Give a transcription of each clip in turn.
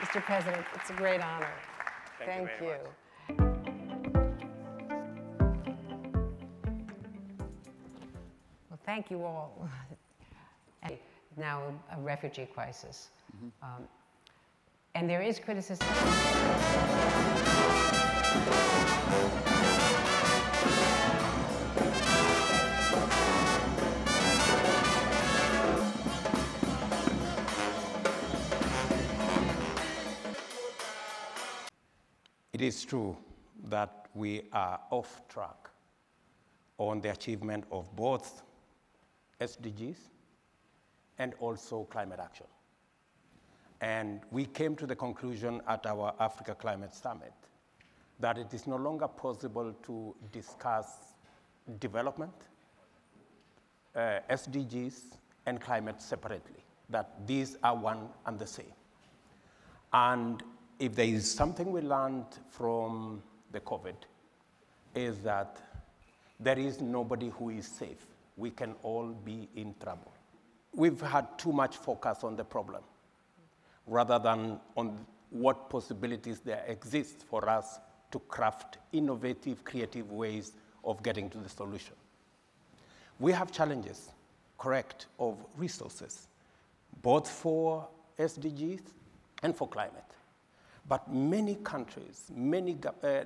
Mr. President, it's a great honor. Thank you very much. Well, thank you all. Now a refugee crisis. And there is criticism. It is true that we are off track on the achievement of both SDGs and also climate action. And we came to the conclusion at our Africa Climate Summit that it is no longer possible to discuss development, SDGs, and climate separately, that these are one and the same. And if there is something we learned from the COVID, is that there is nobody who is safe. We can all be in trouble. We've had too much focus on the problem rather than on what possibilities there exist for us to craft innovative, creative ways of getting to the solution. We have challenges, correct, of resources, both for SDGs and for climate. But many countries, many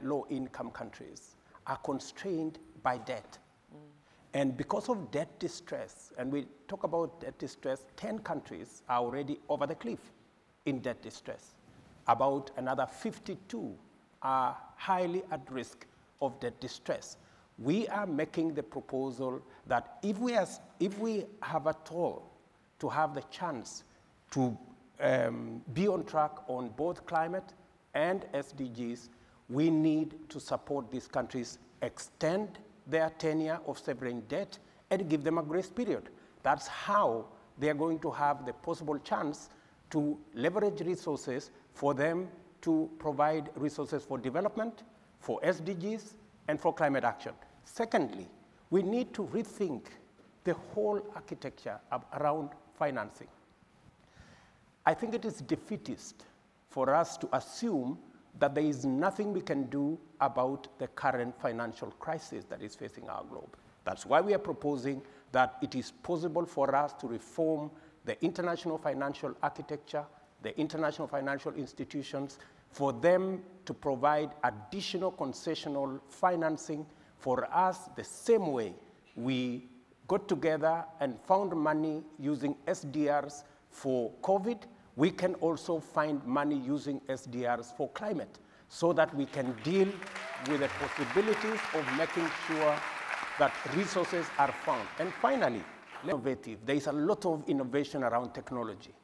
low-income countries are constrained by debt. And because of debt distress, and we talk about debt distress, 10 countries are already over the cliff in debt distress. About another 52 are highly at risk of debt distress. We are making the proposal that if we have at all to have the chance to be on track on both climate and SDGs, we need to support these countries, extend their tenure of sovereign debt, and give them a grace period. That's how they are going to have the possible chance to leverage resources for them to provide resources for development, for SDGs, and for climate action. Secondly, we need to rethink the whole architecture around financing. I think it is defeatist for us to assume that there is nothing we can do about the current financial crisis that is facing our globe. That's why we are proposing that it is possible for us to reform the international financial architecture, the international financial institutions, for them to provide additional concessional financing for us the same way we got together and found money using SDRs for COVID. We can also find money using SDRs for climate so that we can deal with the possibilities of making sure that resources are found. And finally, innovative. There is a lot of innovation around technology.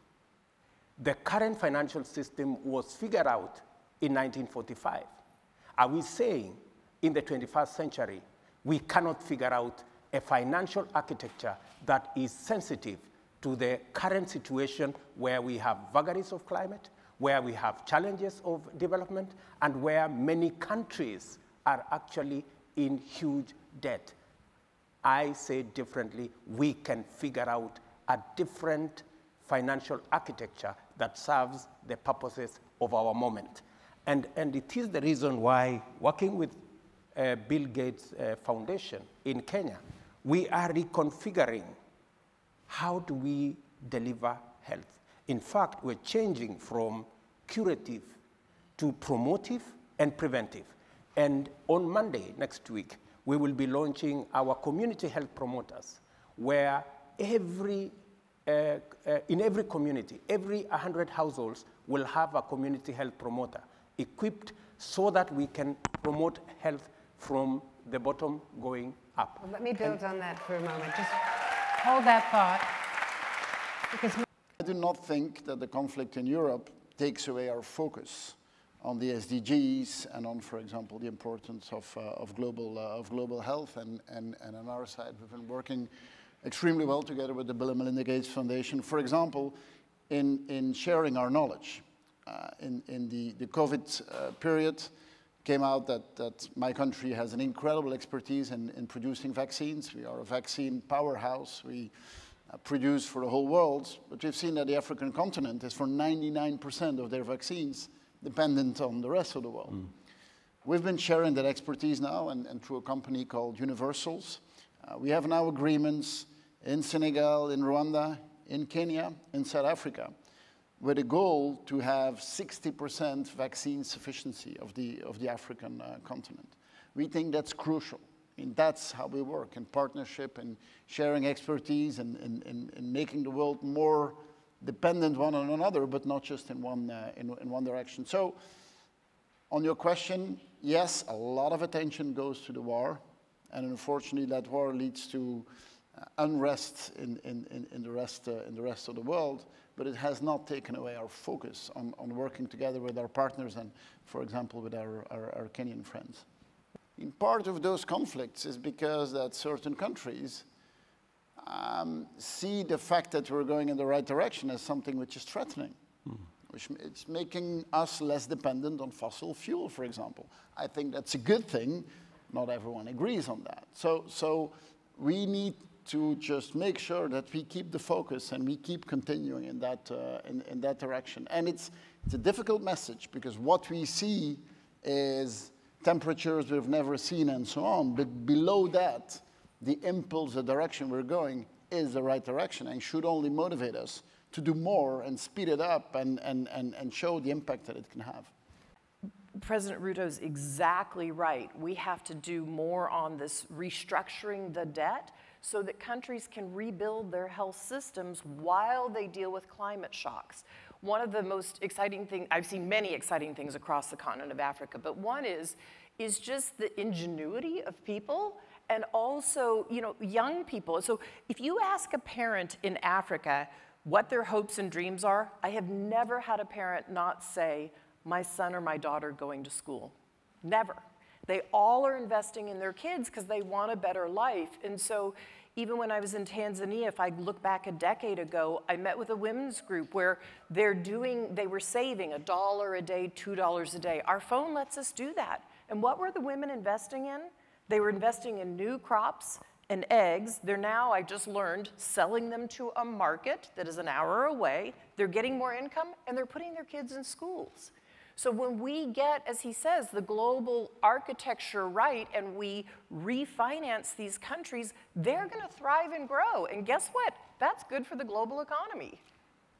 The current financial system was figured out in 1945. Are we saying in the 21st century we cannot figure out a financial architecture that is sensitive to the current situation where we have vagaries of climate, where we have challenges of development, and where many countries are actually in huge debt? I say differently, we can figure out a different financial architecture that serves the purposes of our moment. And it is the reason why, working with Bill Gates Foundation in Kenya, we are reconfiguring how do we deliver health. In fact, we're changing from curative to promotive and preventive. And on Monday next week, we will be launching our community health promoters, where in every community, every 100 households will have a community health promoter equipped so that we can promote health from the bottom going up. Well, let me build on that for a moment. Just hold that thought. Because I do not think that the conflict in Europe takes away our focus on the SDGs and on, for example, the importance of global health. And on our side, we've been working extremely well together with the Bill and Melinda Gates Foundation, for example, in sharing our knowledge. In the COVID period, came out that my country has an incredible expertise in producing vaccines. We are a vaccine powerhouse. We produced for the whole world, but we've seen that the African continent is for 99% of their vaccines dependent on the rest of the world. We've been sharing that expertise now and through a company called Universals. We have now agreements in Senegal, in Rwanda, in Kenya, in South Africa, with a goal to have 60% vaccine sufficiency of the African continent. We think that's crucial. And that's how we work, in partnership and sharing expertise and making the world more dependent one on another, but not just in one direction. So on your question, yes, a lot of attention goes to the war. And unfortunately, that war leads to unrest in the rest of the world. But it has not taken away our focus on working together with our partners and, for example, with our Kenyan friends. In part of those conflicts is because that certain countries see the fact that we're going in the right direction as something which is threatening, which it's making us less dependent on fossil fuel, for example. I think that's a good thing. Not everyone agrees on that. So we need to just make sure that we keep the focus and we keep continuing in that direction. And it's a difficult message because what we see is temperatures we've never seen and so on, but below that, the impulse, the direction we're going is the right direction and should only motivate us to do more and speed it up and show the impact that it can have. President Ruto's exactly right. We have to do more on this restructuring the debt so that countries can rebuild their health systems while they deal with climate shocks. One of the most exciting things, I've seen many exciting things across the continent of Africa, but one is just the ingenuity of people and also, young people. So if you ask a parent in Africa what their hopes and dreams are, I have never had a parent not say, my son or my daughter going to school. Never. They all are investing in their kids because they want a better life. And so even when I was in Tanzania, if I look back a decade ago, I met with a women's group where they were saving $1 a day, $2 a day. Our phone lets us do that. And what were the women investing in? They were investing in new crops and eggs. They're now, I just learned, selling them to a market that is an hour away. They're getting more income, and they're putting their kids in schools. So when we get, as he says, the global architecture right and we refinance these countries, they're going to thrive and grow. And guess what? That's good for the global economy.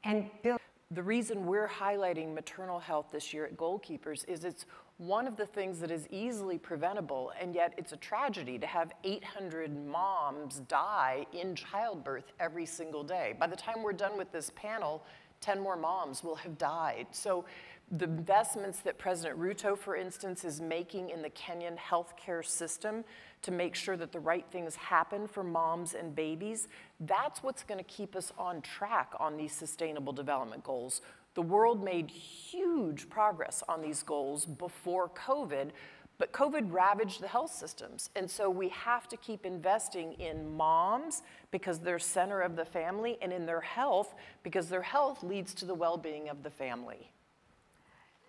And Bill, the reason we're highlighting maternal health this year at Goalkeepers is it's one of the things that is easily preventable, and yet it's a tragedy to have 800 moms die in childbirth every single day. By the time we're done with this panel, 10 more moms will have died. So the investments that President Ruto, for instance, is making in the Kenyan healthcare system to make sure that the right things happen for moms and babies, that's what's going to keep us on track on these sustainable development goals. The world made huge progress on these goals before COVID, but COVID ravaged the health systems. And so we have to keep investing in moms because they're center of the family, and in their health because their health leads to the well-being of the family.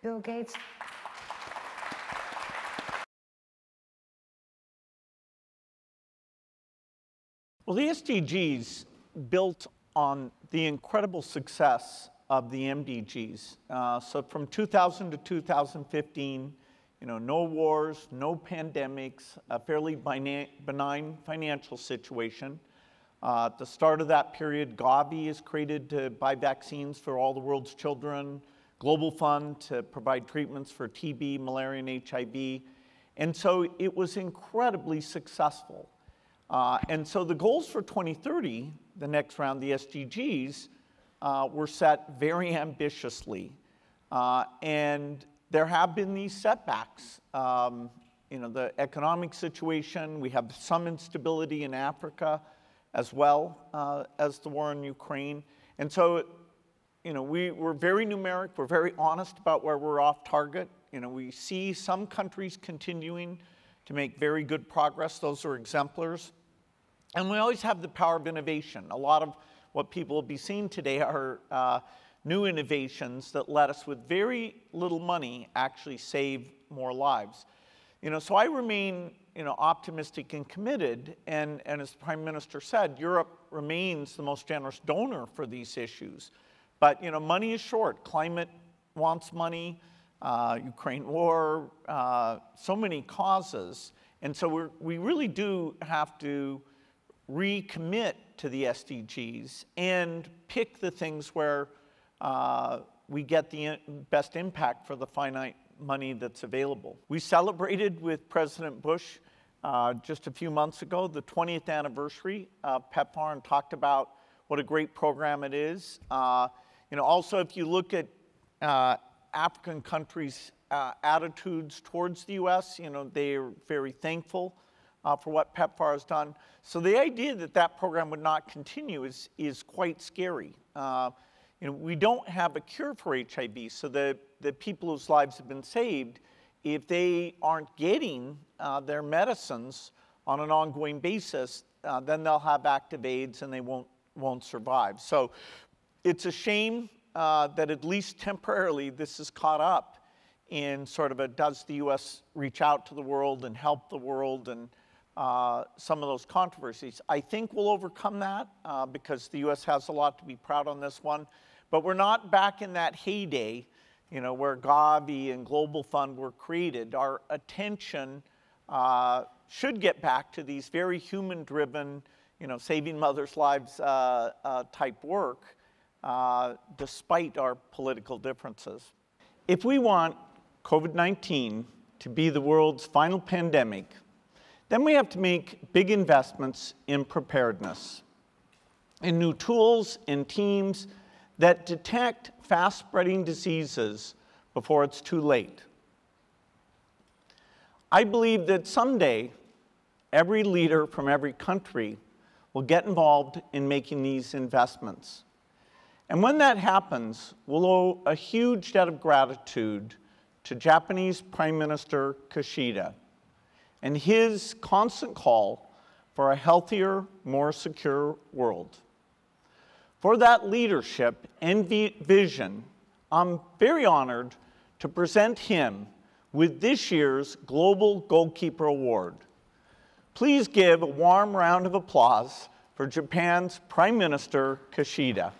Bill Gates. Well, the SDGs built on the incredible success of the MDGs. So from 2000 to 2015, no wars, no pandemics, a fairly benign financial situation. At the start of that period, Gavi is created to buy vaccines for all the world's children, Global Fund to provide treatments for TB, malaria, and HIV. And so it was incredibly successful. And so the goals for 2030, the next round, the SDGs, were set very ambitiously. And there have been these setbacks. The economic situation, we have some instability in Africa as well as the war in Ukraine. And so, we're very numeric, we're very honest about where we're off target. We see some countries continuing to make very good progress. Those are exemplars. And we always have the power of innovation. A lot of what people will be seeing today are new innovations that let us, with very little money, actually save more lives. So I remain optimistic and committed, and as the Prime Minister said, Europe remains the most generous donor for these issues. But money is short. Climate wants money, Ukraine war, so many causes. And so we really do have to recommit to the SDGs and pick the things where we get the best impact for the finite money that's available. We celebrated with President Bush just a few months ago the 20th anniversary of PEPFAR and talked about what a great program it is. Also, if you look at African countries' attitudes towards the U.S., they're very thankful for what PEPFAR has done. So the idea that that program would not continue is quite scary. We don't have a cure for HIV, so the people whose lives have been saved, if they aren't getting their medicines on an ongoing basis, then they'll have active AIDS and they won't survive. So it's a shame that at least temporarily this is caught up in sort of a does the U.S. reach out to the world and help the world and some of those controversies. I think we'll overcome that because the U.S. has a lot to be proud on this one. But we're not back in that heyday, where Gavi and Global Fund were created. Our attention should get back to these very human-driven, saving mothers' lives type work, despite our political differences. If we want COVID-19 to be the world's final pandemic, then we have to make big investments in preparedness, in new tools and teams that detect fast-spreading diseases before it's too late. I believe that someday, every leader from every country will get involved in making these investments. And when that happens, we'll owe a huge debt of gratitude to Japanese Prime Minister Kishida and his constant call for a healthier, more secure world. For that leadership and vision, I'm very honored to present him with this year's Global Goalkeeper Award. Please give a warm round of applause for Japan's Prime Minister Kishida.